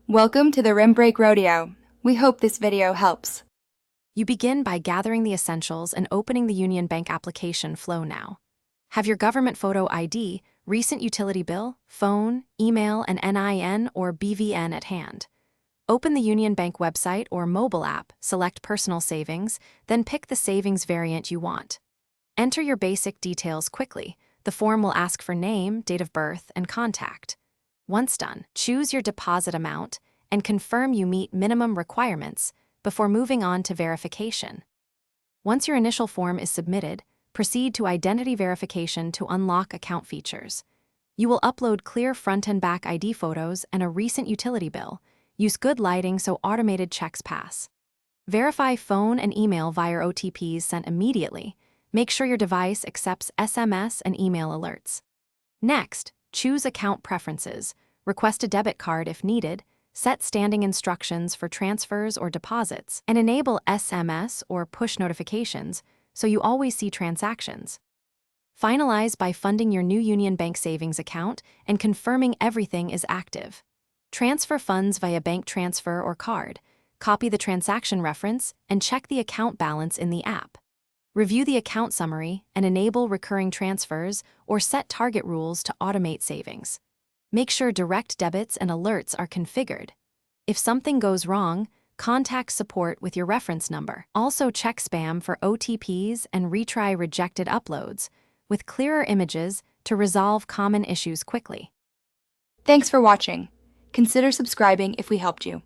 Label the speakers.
Speaker 1: Welcome to the Rim Break Rodeo. We hope this video helps.
Speaker 2: You begin by gathering the essentials and opening the Union Bank application flow now. Have your government photo ID, recent utility bill, phone, email, and NIN or BVN at hand. Open the Union Bank website or mobile app, select Personal Savings, then pick the savings variant you want. Enter your basic details quickly. The form will ask for name, date of birth, and contact. Once done, choose your deposit amount and confirm you meet minimum requirements before moving on to verification. Once your initial form is submitted, proceed to identity verification to unlock account features. You will upload clear front and back ID photos and a recent utility bill. Use good lighting so automated checks pass. Verify phone and email via OTPs sent immediately. Make sure your device accepts SMS and email alerts. Next, choose account preferences, request a debit card if needed, set standing instructions for transfers or deposits, and enable SMS or push notifications so you always see transactions. Finalize by funding your new Union Bank savings account and confirming everything is active. Transfer funds via bank transfer or card, copy the transaction reference, and check the account balance in the app. Review the account summary and enable recurring transfers or set target rules to automate savings. Make sure direct debits and alerts are configured. If something goes wrong, contact support with your reference number. Also check spam for OTPs and retry rejected uploads with clearer images to resolve common issues quickly.
Speaker 1: Thanks for watching. Consider subscribing if we helped you.